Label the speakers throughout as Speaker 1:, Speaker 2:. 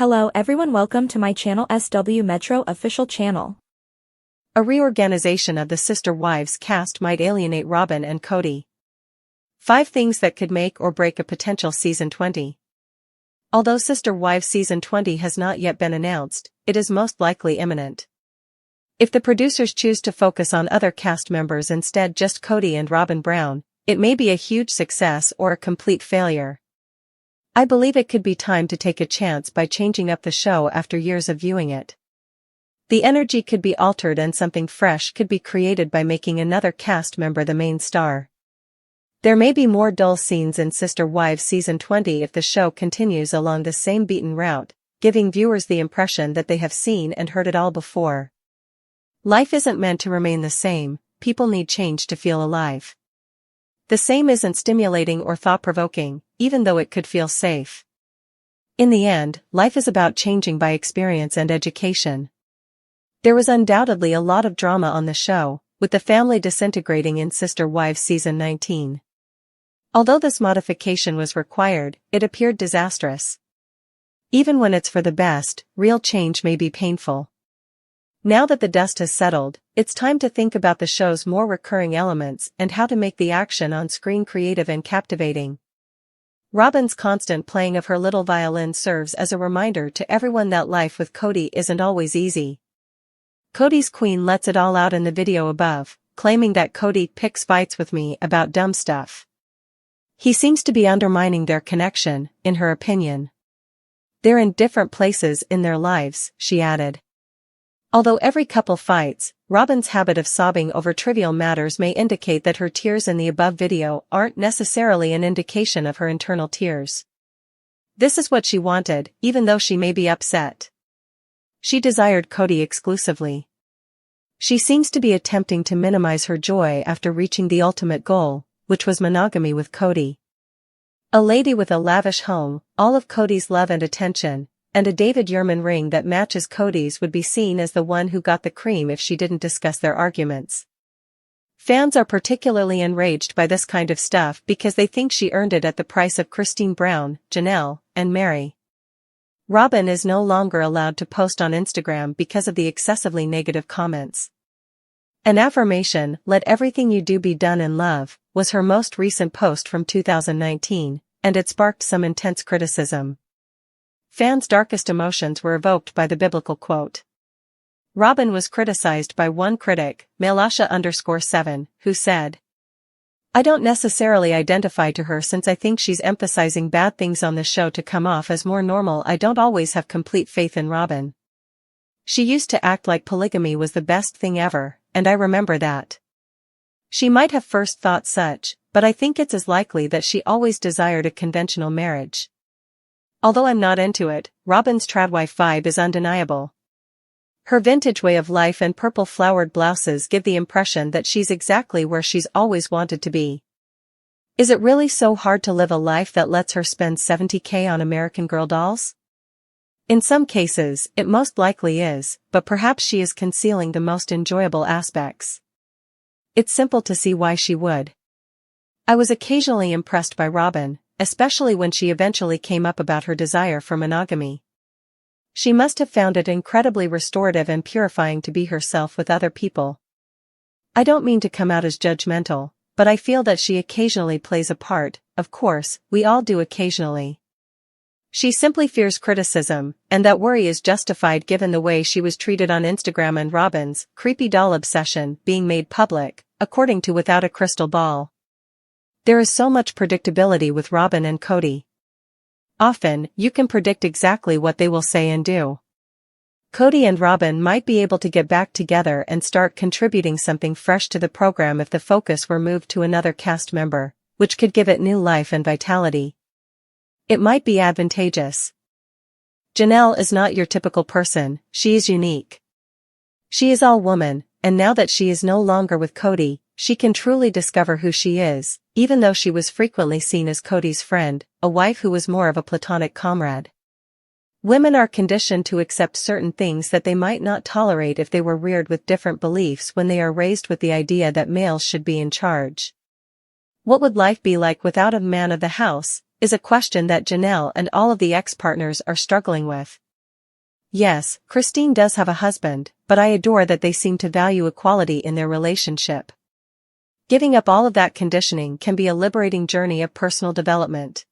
Speaker 1: Hello everyone, welcome to my channel SW Metro official channel.
Speaker 2: A reorganization of the Sister Wives cast might alienate Robyn and Kody. 5 things that could make or break a potential Season 20. Although Sister Wives Season 20 has not yet been announced, it is most likely imminent. If the producers choose to focus on other cast members instead just Kody and Robyn Brown, it may be a huge success or a complete failure. I believe it could be time to take a chance by changing up the show after years of viewing it. The energy could be altered and something fresh could be created by making another cast member the main star. There may be more dull scenes in Sister Wives Season 20 if the show continues along the same beaten route, giving viewers the impression that they have seen and heard it all before. Life isn't meant to remain the same, people need change to feel alive. The same isn't stimulating or thought-provoking, even though it could feel safe. In the end, life is about changing by experience and education. There was undoubtedly a lot of drama on the show, with the family disintegrating in Sister Wives Season 19. Although this modification was required, it appeared disastrous. Even when it's for the best, real change may be painful. Now that the dust has settled, it's time to think about the show's more recurring elements and how to make the action on screen creative and captivating. Robyn's constant playing of her little violin serves as a reminder to everyone that life with Kody isn't always easy. Kody's queen lets it all out in the video above, claiming that Kody picks fights with me about dumb stuff. He seems to be undermining their connection, in her opinion. They're in different places in their lives, she added. Although every couple fights, Robyn's habit of sobbing over trivial matters may indicate that her tears in the above video aren't necessarily an indication of her internal tears. This is what she wanted, even though she may be upset. She desired Kody exclusively. She seems to be attempting to minimize her joy after reaching the ultimate goal, which was monogamy with Kody. A lady with a lavish home, all of Kody's love and attention, and a David Yurman ring that matches Kody's would be seen as the one who got the cream if she didn't discuss their arguments. Fans are particularly enraged by this kind of stuff because they think she earned it at the price of Christine Brown, Janelle, and Mary. Robyn is no longer allowed to post on Instagram because of the excessively negative comments. An affirmation, "Let everything you do be done in love," was her most recent post from 2019, and it sparked some intense criticism. Fans' darkest emotions were evoked by the biblical quote. Robyn was criticized by one critic, Malasha_7, who said, "I don't necessarily identify to her since I think she's emphasizing bad things on the show to come off as more normal. I don't always have complete faith in Robyn. She used to act like polygamy was the best thing ever, and I remember that. She might have first thought such, but I think it's as likely that she always desired a conventional marriage. Although I'm not into it, Robyn's tradwife vibe is undeniable. Her vintage way of life and purple flowered blouses give the impression that she's exactly where she's always wanted to be. Is it really so hard to live a life that lets her spend $70,000 on American Girl dolls? In some cases, it most likely is, but perhaps she is concealing the most enjoyable aspects. It's simple to see why she would. I was occasionally impressed by Robyn, especially when she eventually came up about her desire for monogamy. She must have found it incredibly restorative and purifying to be herself with other people. I don't mean to come out as judgmental, but I feel that she occasionally plays a part. Of course, we all do occasionally. She simply fears criticism, and that worry is justified given the way she was treated on Instagram and Robyn's creepy doll obsession being made public, according to Without a Crystal Ball. There is so much predictability with Robyn and Kody. Often, you can predict exactly what they will say and do. Kody and Robyn might be able to get back together and start contributing something fresh to the program if the focus were moved to another cast member, which could give it new life and vitality. It might be advantageous. Janelle is not your typical person, she is unique. She is all woman, and now that she is no longer with Kody, she can truly discover who she is, even though she was frequently seen as Kody's friend, a wife who was more of a platonic comrade. Women are conditioned to accept certain things that they might not tolerate if they were reared with different beliefs when they are raised with the idea that males should be in charge. What would life be like without a man of the house, is a question that Janelle and all of the ex-partners are struggling with. Yes, Christine does have a husband, but I adore that they seem to value equality in their relationship. Giving up all of that conditioning can be a liberating journey of personal development.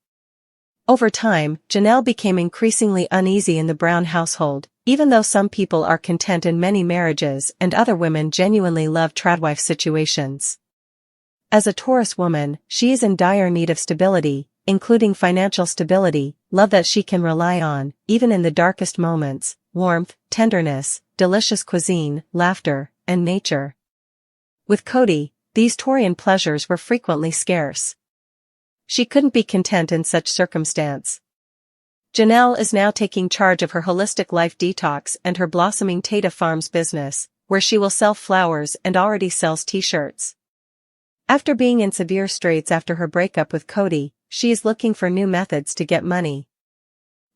Speaker 2: Over time, Janelle became increasingly uneasy in the Brown household, even though some people are content in many marriages and other women genuinely love tradwife situations. As a Taurus woman, she is in dire need of stability, including financial stability, love that she can rely on, even in the darkest moments, warmth, tenderness, delicious cuisine, laughter, and nature. With Kody, these Taurian pleasures were frequently scarce. She couldn't be content in such circumstance. Janelle is now taking charge of her holistic life detox and her blossoming Tata Farms business, where she will sell flowers and already sells t-shirts. After being in severe straits after her breakup with Kody, she is looking for new methods to get money.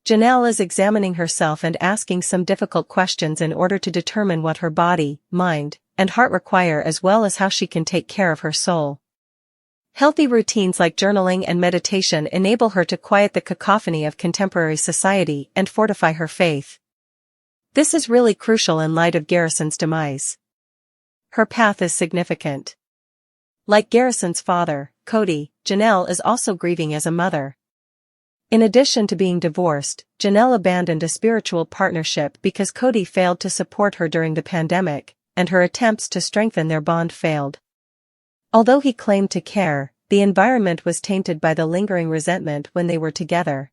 Speaker 2: Janelle is examining herself and asking some difficult questions in order to determine what her body, mind, and heart require, as well as how she can take care of her soul. Healthy routines like journaling and meditation enable her to quiet the cacophony of contemporary society and fortify her faith. This is really crucial in light of Garrison's demise. Her path is significant. Like Garrison's father, Kody, Janelle is also grieving as a mother. In addition to being divorced, Janelle abandoned a spiritual partnership because Kody failed to support her during the pandemic, and her attempts to strengthen their bond failed. Although he claimed to care, the environment was tainted by the lingering resentment when they were together.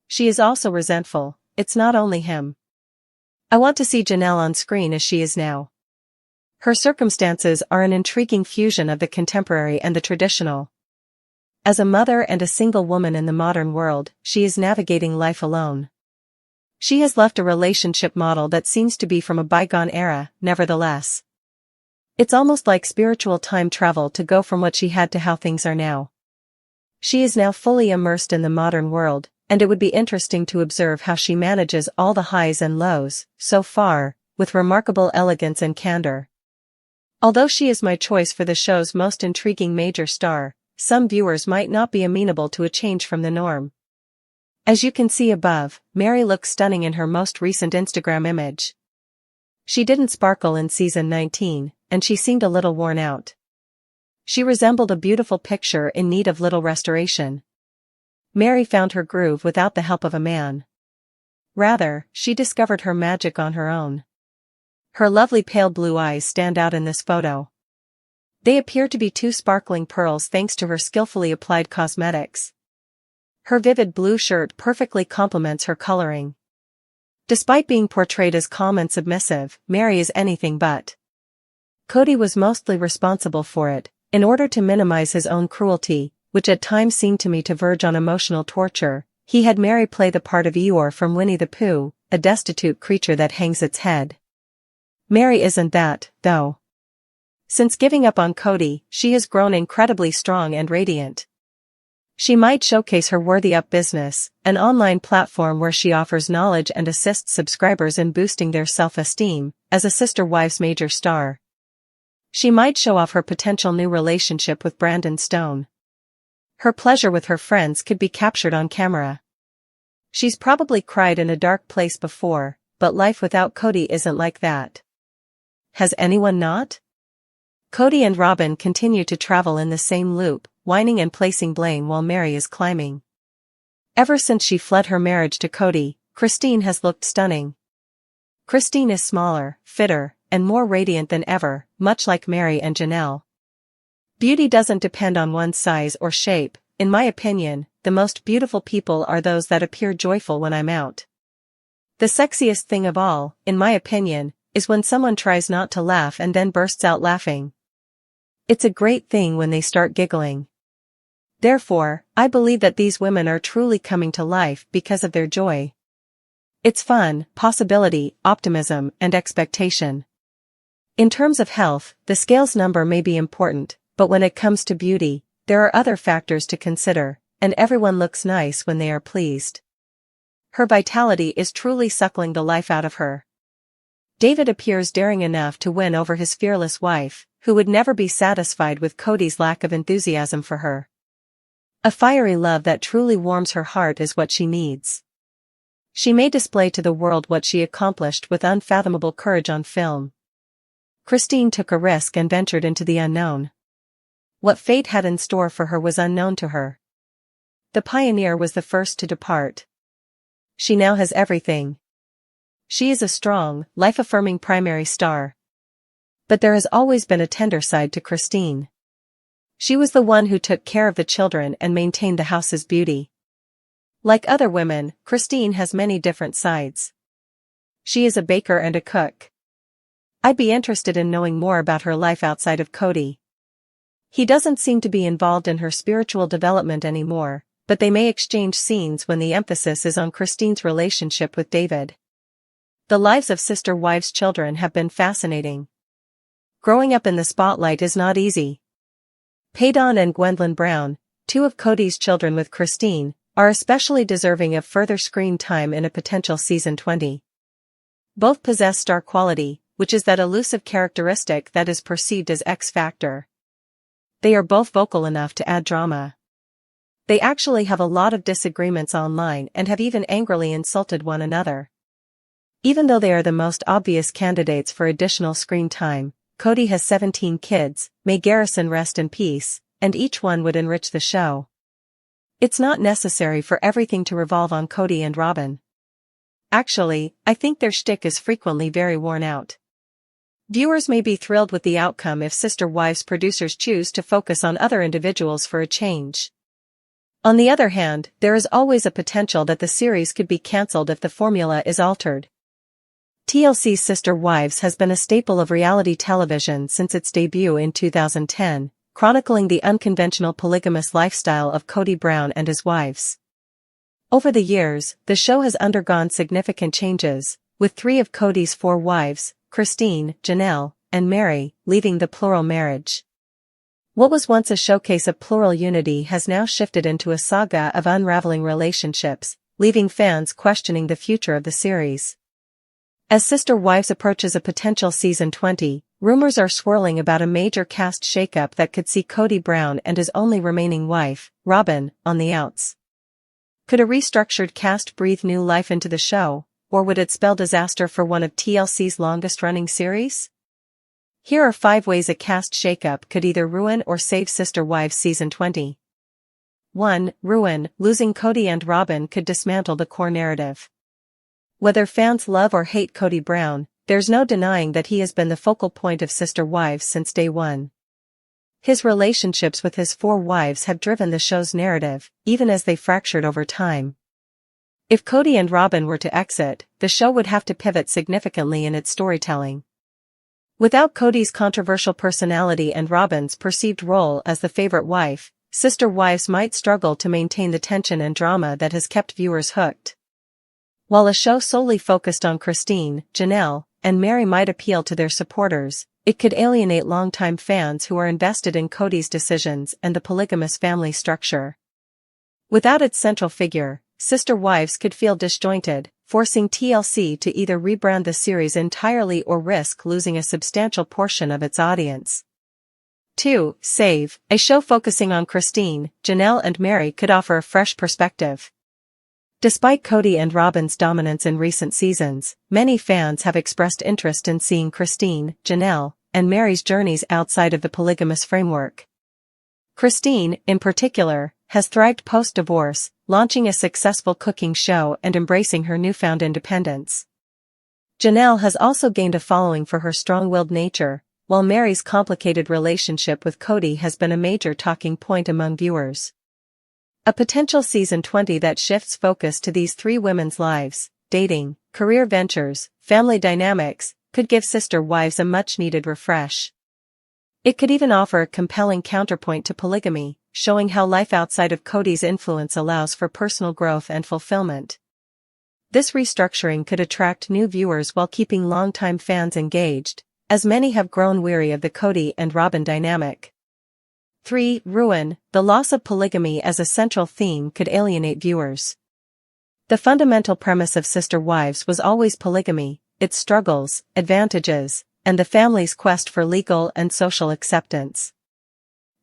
Speaker 2: She is also resentful, it's not only him. I want to see Janelle on screen as she is now. Her circumstances are an intriguing fusion of the contemporary and the traditional. As a mother and a single woman in the modern world, she is navigating life alone. She has left a relationship model that seems to be from a bygone era, nevertheless. It's almost like spiritual time travel to go from what she had to how things are now. She is now fully immersed in the modern world, and it would be interesting to observe how she manages all the highs and lows, so far, with remarkable elegance and candor. Although she is my choice for the show's most intriguing major star, some viewers might not be amenable to a change from the norm. As you can see above, Mary looks stunning in her most recent Instagram image. She didn't sparkle in season 19, and she seemed a little worn out. She resembled a beautiful picture in need of little restoration. Mary found her groove without the help of a man. Rather, she discovered her magic on her own. Her lovely pale blue eyes stand out in this photo. They appear to be two sparkling pearls thanks to her skillfully applied cosmetics. Her vivid blue shirt perfectly complements her coloring. Despite being portrayed as calm and submissive, Mary is anything but. Kody was mostly responsible for it, in order to minimize his own cruelty, which at times seemed to me to verge on emotional torture. He had Mary play the part of Eeyore from Winnie the Pooh, a destitute creature that hangs its head. Mary isn't that, though. Since giving up on Kody, she has grown incredibly strong and radiant. She might showcase her Worthy Up business, an online platform where she offers knowledge and assists subscribers in boosting their self-esteem, as a Sister Wives major star. She might show off her potential new relationship with Brandon Stone. Her pleasure with her friends could be captured on camera. She's probably cried in a dark place before, but life without Kody isn't like that. Has anyone not? Kody and Robyn continue to travel in the same loop, whining and placing blame while Mary is climbing. Ever since she fled her marriage to Kody, Christine has looked stunning. Christine is smaller, fitter, and more radiant than ever, much like Mary and Janelle. Beauty doesn't depend on one's size or shape. In my opinion, the most beautiful people are those that appear joyful when I'm out. The sexiest thing of all, in my opinion, is when someone tries not to laugh and then bursts out laughing. It's a great thing when they start giggling. Therefore, I believe that these women are truly coming to life because of their joy. It's fun, possibility, optimism, and expectation. In terms of health, the scales number may be important, but when it comes to beauty, there are other factors to consider, and everyone looks nice when they are pleased. Her vitality is truly suckling the life out of her. David appears daring enough to win over his fearless wife, who would never be satisfied with Kody's lack of enthusiasm for her. A fiery love that truly warms her heart is what she needs. She may display to the world what she accomplished with unfathomable courage on film. Christine took a risk and ventured into the unknown. What fate had in store for her was unknown to her. The pioneer was the first to depart. She now has everything. She is a strong, life-affirming primary star. But there has always been a tender side to Christine. She was the one who took care of the children and maintained the house's beauty. Like other women, Christine has many different sides. She is a baker and a cook. I'd be interested in knowing more about her life outside of Kody. He doesn't seem to be involved in her spiritual development anymore, but they may exchange scenes when the emphasis is on Christine's relationship with David. The lives of sister wives' children have been fascinating. Growing up in the spotlight is not easy. Paydon and Gwendolyn Brown, two of Kody's children with Christine, are especially deserving of further screen time in a potential season 20. Both possess star quality, which is that elusive characteristic that is perceived as X factor. They are both vocal enough to add drama. They actually have a lot of disagreements online and have even angrily insulted one another. Even though they are the most obvious candidates for additional screen time, Kody has 17 kids, may Garrison rest in peace, and each one would enrich the show. It's not necessary for everything to revolve on Kody and Robyn. Actually, I think their shtick is frequently very worn out. Viewers may be thrilled with the outcome if Sister Wives producers choose to focus on other individuals for a change. On the other hand, there is always a potential that the series could be cancelled if the formula is altered. TLC's Sister Wives has been a staple of reality television since its debut in 2010, chronicling the unconventional polygamous lifestyle of Kody Brown and his wives. Over the years, the show has undergone significant changes, with 3 of Kody's 4 wives, Christine, Janelle, and Mary, leaving the plural marriage. What was once a showcase of plural unity has now shifted into a saga of unraveling relationships, leaving fans questioning the future of the series. As Sister Wives approaches a potential season 20, rumors are swirling about a major cast shakeup that could see Kody Brown and his only remaining wife, Robyn, on the outs. Could a restructured cast breathe new life into the show, or would it spell disaster for one of TLC's longest-running series? Here are 5 ways a cast shakeup could either ruin or save Sister Wives season 20. 1. Ruin. Losing Kody and Robyn could dismantle the core narrative. Whether fans love or hate Kody Brown, there's no denying that he has been the focal point of Sister Wives since day one. His relationships with his 4 wives have driven the show's narrative, even as they fractured over time. If Kody and Robyn were to exit, the show would have to pivot significantly in its storytelling. Without Kody's controversial personality and Robyn's perceived role as the favorite wife, Sister Wives might struggle to maintain the tension and drama that has kept viewers hooked. While a show solely focused on Christine, Janelle, and Mary might appeal to their supporters, it could alienate longtime fans who are invested in Kody's decisions and the polygamous family structure. Without its central figure, Sister Wives could feel disjointed, forcing TLC to either rebrand the series entirely or risk losing a substantial portion of its audience. 2. Save. A show focusing on Christine, Janelle and Mary could offer a fresh perspective. Despite Kody and Robyn's dominance in recent seasons, many fans have expressed interest in seeing Christine, Janelle, and Mary's journeys outside of the polygamous framework. Christine, in particular, has thrived post-divorce, launching a successful cooking show and embracing her newfound independence. Janelle has also gained a following for her strong-willed nature, while Mary's complicated relationship with Kody has been a major talking point among viewers. A potential season 20 that shifts focus to these 3 women's lives, dating, career ventures, family dynamics, could give Sister Wives a much-needed refresh. It could even offer a compelling counterpoint to polygamy, showing how life outside of Kody's influence allows for personal growth and fulfillment. This restructuring could attract new viewers while keeping longtime fans engaged, as many have grown weary of the Kody and Robyn dynamic. 3. Ruin. The loss of polygamy as a central theme could alienate viewers. The fundamental premise of Sister Wives was always polygamy, its struggles, advantages, and the family's quest for legal and social acceptance.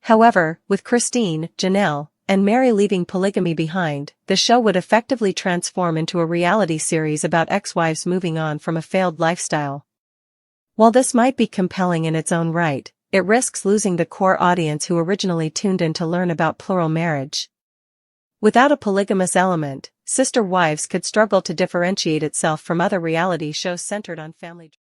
Speaker 2: However, with Christine, Janelle, and Mary leaving polygamy behind, the show would effectively transform into a reality series about ex-wives moving on from a failed lifestyle. While this might be compelling in its own right, it risks losing the core audience who originally tuned in to learn about plural marriage. Without a polygamous element, Sister Wives could struggle to differentiate itself from other reality shows centered on family.